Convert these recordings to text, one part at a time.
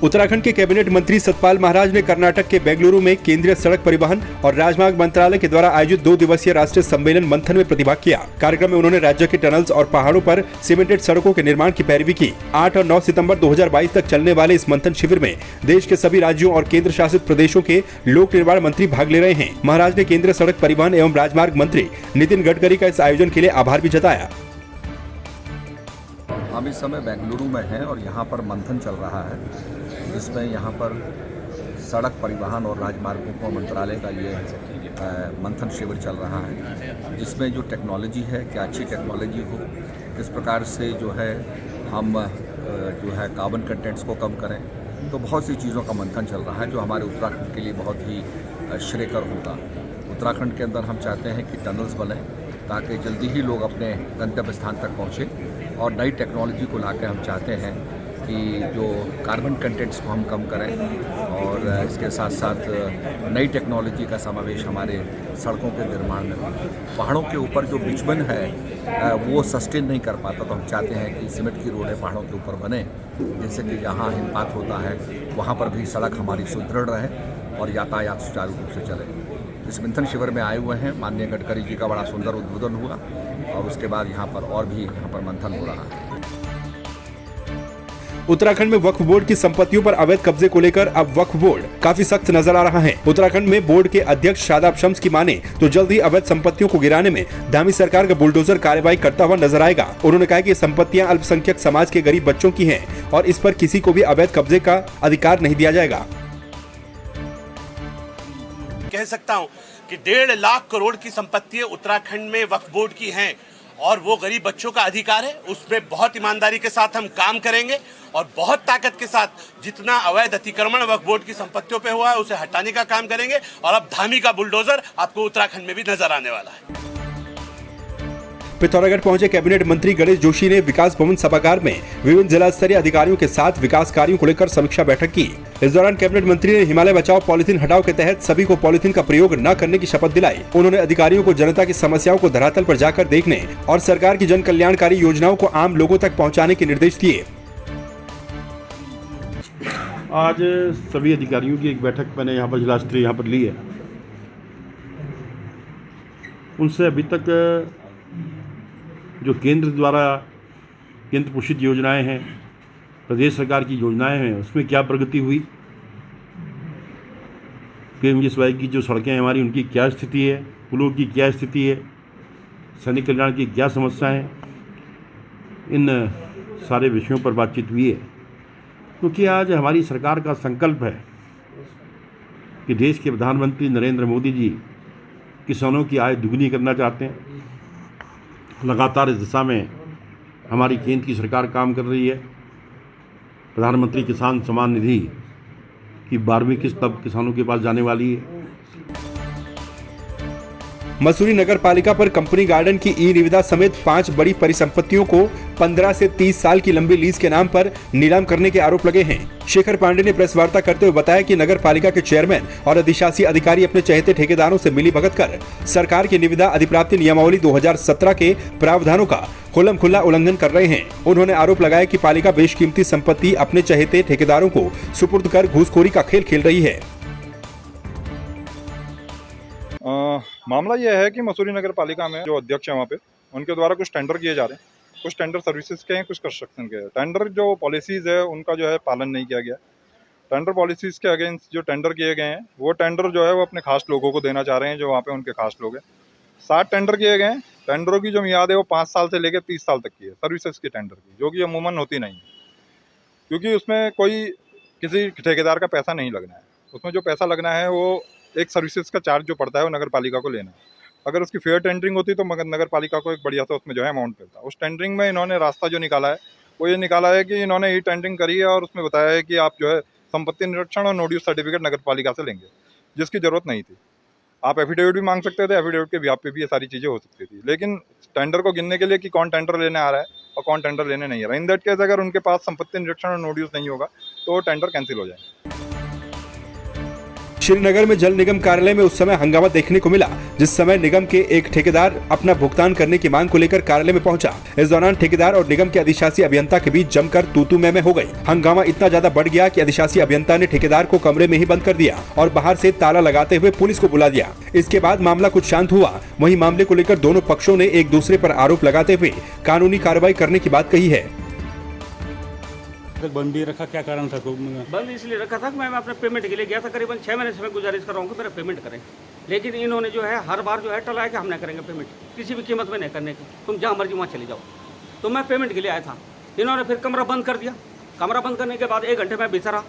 उत्तराखंड के कैबिनेट मंत्री सतपाल महाराज ने कर्नाटक के बेंगलुरु में केंद्रीय सड़क परिवहन और राजमार्ग मंत्रालय के द्वारा आयोजित 2 दिवसीय राष्ट्रीय सम्मेलन मंथन में प्रतिभाग किया। कार्यक्रम में उन्होंने राज्य के टनल्स और पहाड़ों पर सीमेंटेड सड़कों के निर्माण की पैरवी की। 8 और 9 सितंबर 2022 तक चलने वाले इस मंथन शिविर में देश के सभी राज्यों और केंद्र शासित प्रदेशों के लोक निर्माण मंत्री भाग ले रहे हैं। महाराज ने केंद्रीय सड़क परिवहन एवं राजमार्ग मंत्री नितिन गडकरी का इस आयोजन के लिए आभार भी जताया। हम इस समय बेंगलुरु में हैं और यहाँ पर मंथन चल रहा है, जिसमें यहाँ पर सड़क परिवहन और राजमार्गों मंत्रालय का ये मंथन शिविर चल रहा है, जिसमें जो टेक्नोलॉजी है, क्या अच्छी टेक्नोलॉजी हो, किस प्रकार से जो है हम जो है कार्बन कंटेंट्स को कम करें। तो बहुत सी चीज़ों का मंथन चल रहा है जो हमारे उत्तराखंड के लिए बहुत ही श्रेयकर होगा। उत्तराखंड के अंदर हम चाहते हैं कि टनल्स बने ताकि जल्दी ही लोग अपने गंतव्य स्थान तक पहुँचें, और नई टेक्नोलॉजी को लाकर हम चाहते हैं कि जो कार्बन कंटेंट्स को हम कम करें, और इसके साथ साथ नई टेक्नोलॉजी का समावेश हमारे सड़कों के निर्माण में। पहाड़ों के ऊपर जो बिचमन है वो सस्टेन नहीं कर पाता, तो हम चाहते हैं कि सीमेंट की रोडें पहाड़ों के ऊपर बने, जैसे कि जहाँ हिमपात होता है वहाँ पर भी सड़क हमारी सुदृढ़ रहे और यातायात सुचारू रूप से चले। इस मंथन शिविर में आए हुए हैं माननीय गडकरी जी का बड़ा सुंदर उद्बोधन हुआ, और उसके बाद यहाँ पर मंथन हो रहा है। उत्तराखंड में वक्फ बोर्ड की संपत्तियों पर अवैध कब्जे को लेकर अब वक्फ बोर्ड काफी सख्त नजर आ रहा है। उत्तराखंड में बोर्ड के अध्यक्ष शादाब शम्स की माने तो जल्द ही अवैध संपत्तियों को गिराने में धामी सरकार का बुलडोजर कार्रवाई करता हुआ नजर आएगा। उन्होंने कहा कि ये संपत्तियां अल्पसंख्यक समाज के गरीब बच्चों की हैं और इस पर किसी को भी अवैध कब्जे का अधिकार नहीं दिया जाएगा। कह सकता हूँ कि 1.5 लाख करोड़ की संपत्ति उत्तराखंड में वक्फ बोर्ड की हैं, और वो गरीब बच्चों का अधिकार है। उसमें बहुत ईमानदारी के साथ हम काम करेंगे और बहुत ताकत के साथ जितना अवैध अतिक्रमण वक्फ बोर्ड की संपत्तियों पे हुआ है उसे हटाने का काम करेंगे, और अब धामी का बुलडोजर आपको उत्तराखंड में भी नजर आने वाला है। पिथौरागढ़ पहुंचे कैबिनेट मंत्री गणेश जोशी ने विकास भवन सभागार में विभिन्न जिला स्तरीय अधिकारियों के साथ विकास कार्यों को लेकर समीक्षा बैठक की। इस दौरान कैबिनेट मंत्री ने हिमालय बचाओ पॉलिथीन हटाओ के तहत सभी को पॉलिथीन का प्रयोग न करने की शपथ दिलाई। उन्होंने अधिकारियों को जनता की समस्याओं को धरातल पर जाकर देखने और सरकार की जन कल्याणकारी योजनाओं को आम लोगों तक पहुँचाने के निर्देश दिए। आज सभी अधिकारियों की एक बैठक मैंने यहाँ पर जिला स्तरीय यहाँ पर ली है। उनसे अभी तक जो केंद्र द्वारा केंद्र पोषित योजनाएं हैं, प्रदेश सरकार की योजनाएं हैं, उसमें क्या प्रगति हुई, पीएमजीएसवाई की जो सड़कें हैं हमारी उनकी क्या स्थिति है, पुलों की क्या स्थिति है, सैनिक कल्याण की क्या समस्या है, इन सारे विषयों पर बातचीत हुई है। क्योंकि आज हमारी सरकार का संकल्प है कि देश के प्रधानमंत्री नरेंद्र मोदी जी किसानों की आय दुगनी करना चाहते हैं। लगातार इस दिशा में हमारी केंद्र की सरकार काम कर रही है। प्रधानमंत्री किसान सम्मान निधि की 12वीं किस्त तब किसानों के पास जाने वाली है। मसूरी नगर पालिका पर कंपनी गार्डन की ई निविदा समेत 5 बड़ी परिसंपत्तियों को 15 से 30 साल की लंबी लीज के नाम पर नीलाम करने के आरोप लगे हैं। शेखर पांडे ने प्रेस वार्ता करते हुए बताया कि नगर पालिका के चेयरमैन और अधिशासी अधिकारी अपने चहेते ठेकेदारों से मिलीभगत कर सरकार की निविदा अधिप्राप्ति नियमावली 2017 के प्रावधानों का खुल्लम-खुल्ला उल्लंघन कर रहे हैं। उन्होंने आरोप लगाया कि पालिका बेशकीमती संपत्ति अपने चहेते ठेकेदारों को सुपुर्द कर घूसखोरी का खेल खेल रही है। मामला यह है कि मसूरी नगर पालिका में जो अध्यक्ष है वहाँ पे उनके द्वारा कुछ टेंडर किए जा रहे हैं। कुछ टेंडर सर्विसेज के हैं, कुछ कंस्ट्रक्शन के हैं। टेंडर जो पॉलिसीज़ है उनका जो है पालन नहीं किया गया। टेंडर पॉलिसीज़ के अगेंस्ट जो टेंडर किए गए हैं वो टेंडर जो है वो अपने खास लोगों को देना चाह रहे हैं, जो वहाँ पे उनके खास लोग हैं। 7 टेंडर किए गए हैं। टेंडरों की जो मियाद है वो 5 साल से लेकर 30 साल तक की है सर्विसेज की टेंडर की, जो कि अमूमन होती नहीं है, क्योंकि उसमें कोई किसी ठेकेदार का पैसा नहीं लगना है। उसमें जो पैसा लगना है वो एक सर्विसेज का चार्ज जो पड़ता है वो नगर पालिका को लेना है। अगर उसकी फेयर टेंडरिंग होती तो मगर नगर पालिका को एक बढ़िया सा उसमें जो है अमाउंट मिलता। उस टेंडरिंग में इन्होंने रास्ता जो निकाला है वो ये निकाला है कि इन्होंने ई टेंडरिंग करी है और उसमें बताया है कि आप जो है संपत्ति निरीक्षण और नो ड्यूज सर्टिफिकेट नगर पालिका से लेंगे, जिसकी ज़रूरत नहीं थी। आप एफिडेविट भी मांग सकते थे, एफिडेविट के बिहाफ पे भी ये सारी चीज़ें हो सकती थी, लेकिन टेंडर को गिनने के लिए कि कौन टेंडर लेने आ रहा है और कौन टेंडर लेने नहीं आ रहा है, इन दैट केस अगर उनके पास संपत्ति निरीक्षण और नो ड्यूज नहीं होगा तो टेंडर कैंसिल हो जाएगा। श्रीनगर में जल निगम कार्यालय में उस समय हंगामा देखने को मिला जिस समय निगम के एक ठेकेदार अपना भुगतान करने की मांग को लेकर कार्यालय में पहुंचा। इस दौरान ठेकेदार और निगम के अधिशासी अभियंता के बीच जमकर तू-तू मैं हो गई। हंगामा इतना ज्यादा बढ़ गया कि अधिशासी अभियंता ने ठेकेदार को कमरे में ही बंद कर दिया और बाहर से ताला लगाते हुए पुलिस को बुला दिया। इसके बाद मामला कुछ शांत हुआ। वहीं मामले को लेकर दोनों पक्षों ने एक दूसरे पर आरोप लगाते हुए कानूनी कार्रवाई करने की बात कही है। बंद ही रखा, क्या कारण था? बंद इसलिए रखा था कि मैं अपने पेमेंट के लिए गया था। करीबन 6 महीने से मैं गुजारिश कर रहा हूँ कि मेरा पेमेंट करें, लेकिन इन्होंने जो है हर बार जो है टलाया कि हम नहीं करेंगे पेमेंट, किसी भी कीमत में नहीं करने की, तुम जहाँ मर्जी वहाँ चले जाओ। तो मैं पेमेंट के लिए आया था, इन्होंने फिर कमरा बंद कर दिया। कमरा बंद करने के बाद 1 घंटे में बिछा रहा।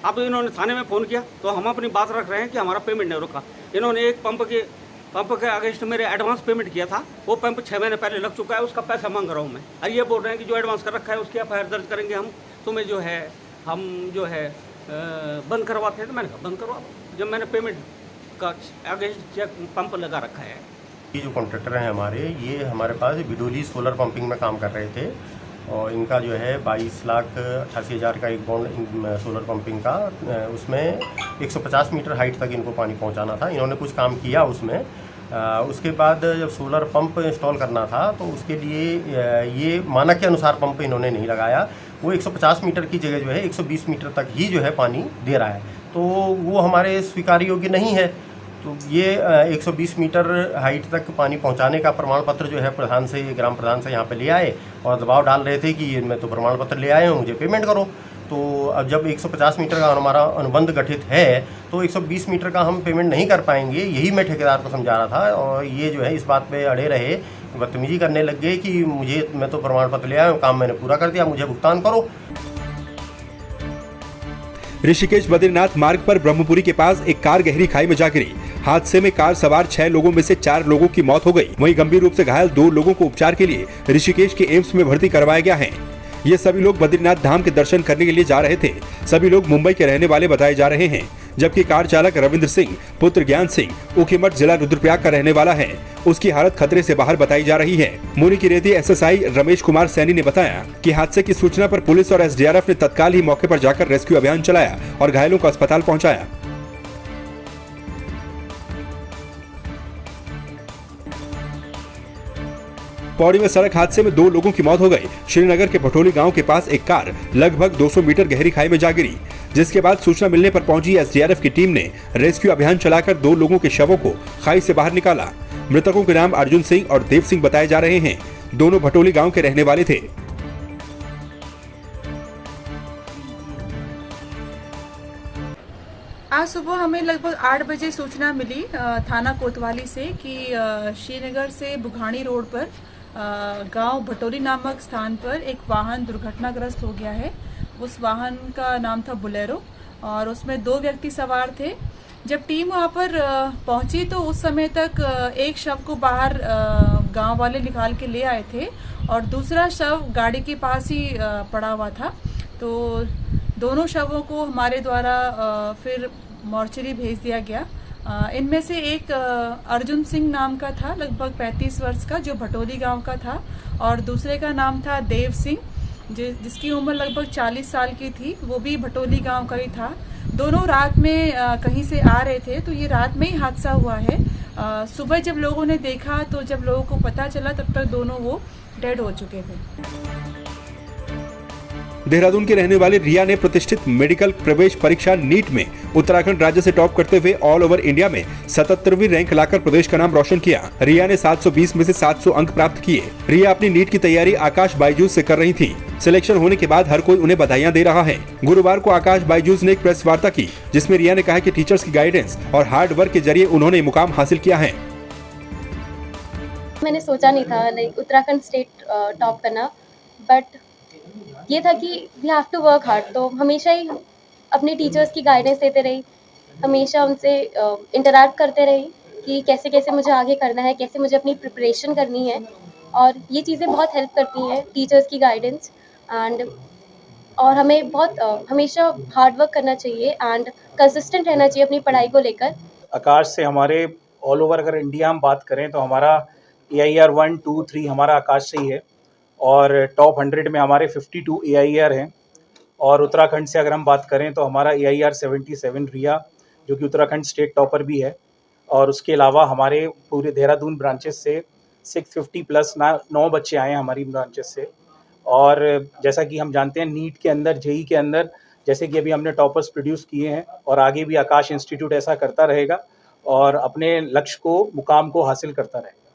अब इन्होंने थाने में फ़ोन किया तो हम अपनी बात रख रहे हैं कि हमारा पेमेंट नहीं रुका। इन्होंने एक पंप के अगेंस्ट मेरे एडवांस पेमेंट किया था, वो पंप 6 महीने पहले लग चुका है, उसका पैसा मांग रहा हूँ मैं। और ये बोल रहे हैं कि जो एडवांस कर रखा है उसकी एफआईआर दर्ज करेंगे हम, तुम्हें जो है हम जो है बंद करवाते हैं। तो मैंने कहा बंद करवा, जब मैंने पेमेंट का अगेंस्ट चेक पंप लगा रखा है। ये जो कॉन्ट्रैक्टर हैं हमारे, ये हमारे पास बिडोली सोलर पंपिंग में काम कर रहे थे और इनका जो है 22,88,000 का एक बॉन्ड सोलर पंपिंग का, उसमें 150 मीटर हाइट तक इनको पानी पहुंचाना था। इन्होंने कुछ काम किया उसमें। उसके बाद जब सोलर पंप इंस्टॉल करना था तो उसके लिए ये मानक के अनुसार पंप इन्होंने नहीं लगाया। वो 150 मीटर की जगह जो है 120 मीटर तक ही जो है पानी दे रहा है, तो वो हमारे स्वीकार योग्य नहीं है। तो ये 120 मीटर हाइट तक पानी पहुंचाने का प्रमाण पत्र जो है प्रधान से, ग्राम प्रधान से यहाँ पे ले आए और दबाव डाल रहे थे कि मैं तो प्रमाण पत्र ले आए हूँ, मुझे पेमेंट करो। तो अब जब 150 मीटर का हमारा अनुबंध गठित है तो 120 मीटर का हम पेमेंट नहीं कर पाएंगे, यही मैं ठेकेदार को समझा रहा था। और ये जो है इस बात पे अड़े रहे, बदतमीजी करने लग गए कि मैं तो प्रमाण पत्र ले आया हूँ, काम मैंने पूरा कर दिया, मुझे भुगतान करो। ऋषिकेश बद्रीनाथ मार्ग पर ब्रह्मपुरी के पास एक कार गहरी खाई में जा गिरी। हादसे में कार सवार 6 लोगों में से 4 लोगों की मौत हो गई। वहीं गंभीर रूप से घायल 2 लोगों को उपचार के लिए ऋषिकेश के एम्स में भर्ती करवाया गया है। ये सभी लोग बद्रीनाथ धाम के दर्शन करने के लिए जा रहे थे। सभी लोग मुंबई के रहने वाले बताए जा रहे हैं, जबकि कार चालक रविंद्र सिंह पुत्र ज्ञान सिंह ऊखीमठ जिला रुद्रप्रयाग का रहने वाला है। उसकी हालत खतरे से बाहर बताई जा रही है। मुनि की रेती एसएसआई रमेश कुमार सैनी ने बताया कि हादसे की सूचना पर पुलिस और एसडीआरएफ ने तत्काल ही मौके पर जाकर रेस्क्यू अभियान चलाया और घायलों को अस्पताल पहुंचाया। पौड़ी में सड़क हादसे में 2 लोगों की मौत हो गई। श्रीनगर के भटोली गांव के पास एक कार लगभग 200 मीटर गहरी खाई में जा गिरी, जिसके बाद सूचना मिलने पर पहुंची एसडीआरएफ की टीम ने रेस्क्यू अभियान चलाकर 2 लोगों के शवों को खाई से बाहर निकाला। मृतकों के नाम अर्जुन सिंह और देव सिंह बताए जा रहे हैं। दोनों भटोली गाँव के रहने वाले थे। आज सुबह हमें लगभग 8 बजे सूचना मिली थाना कोतवाली से कि श्रीनगर से बुघानी रोड पर गांव भटोली नामक स्थान पर एक वाहन दुर्घटनाग्रस्त हो गया है। उस वाहन का नाम था बोलेरो और उसमें 2 व्यक्ति सवार थे। जब टीम वहां पर पहुंची तो उस समय तक एक शव को बाहर गांव वाले निकाल के ले आए थे और दूसरा शव गाड़ी के पास ही पड़ा हुआ था। तो दोनों शवों को हमारे द्वारा फिर मॉर्चरी भेज दिया गया। इनमें से एक अर्जुन सिंह नाम का था, लगभग 35 वर्ष का, जो भटोली गांव का था, और दूसरे का नाम था देव सिंह, जिसकी उम्र लगभग 40 साल की थी, वो भी भटोली गांव का ही था। दोनों रात में कहीं से आ रहे थे, तो ये रात में ही हादसा हुआ है। सुबह जब लोगों ने देखा तो जब लोगों को पता चला तब तक दोनों वो डेड हो चुके थे। देहरादून के रहने वाले रिया ने प्रतिष्ठित मेडिकल प्रवेश परीक्षा नीट में उत्तराखंड राज्य से टॉप करते हुए ऑल ओवर इंडिया में 77वीं रैंक लाकर प्रदेश का नाम रोशन किया। रिया ने 720 में से 700 अंक प्राप्त किए। रिया अपनी नीट की तैयारी आकाश बायजूस से कर रही थी। सिलेक्शन होने के बाद हर कोई उन्हें बधाइयां दे रहा है। गुरुवार को आकाश बायजूस ने एक प्रेस वार्ता की, जिसमें रिया ने कहा कि टीचर्स की गाइडेंस और हार्ड वर्क के जरिए उन्होंने मुकाम हासिल किया है। मैंने सोचा नहीं था उत्तराखंड स्टेट टॉप करना, बट ये था कि we have to work hard. तो हमेशा ही अपने टीचर्स की गाइडेंस देते रही, हमेशा उनसे इंटरैक्ट करते रही कि कैसे कैसे मुझे आगे करना है, कैसे मुझे अपनी प्रिपरेशन करनी है, और ये चीज़ें बहुत हेल्प करती हैं, टीचर्स की गाइडेंस। और हमें बहुत हमेशा हार्ड वर्क करना चाहिए एंड कंसिस्टेंट रहना चाहिए अपनी पढ़ाई को लेकर। आकाश से हमारे ऑल ओवर अगर इंडिया हम बात करें तो हमारा AIR 1, 2, 3 हमारा आकाश से ही है, और टॉप 100 में हमारे 52 AIR हैं। और उत्तराखंड से अगर हम बात करें तो हमारा AIR 77 रिया, जो कि उत्तराखंड स्टेट टॉपर भी है। और उसके अलावा हमारे पूरे देहरादून ब्रांचेस से 650 प्लस 9 बच्चे आए हैं हमारी ब्रांचेस से। और जैसा कि हम जानते हैं नीट के अंदर, जेई के अंदर, जैसे कि अभी हमने टॉपर्स प्रोड्यूस किए हैं और आगे भी आकाश इंस्टीट्यूट ऐसा करता रहेगा और अपने लक्ष्य को, मुकाम को हासिल करता रहेगा।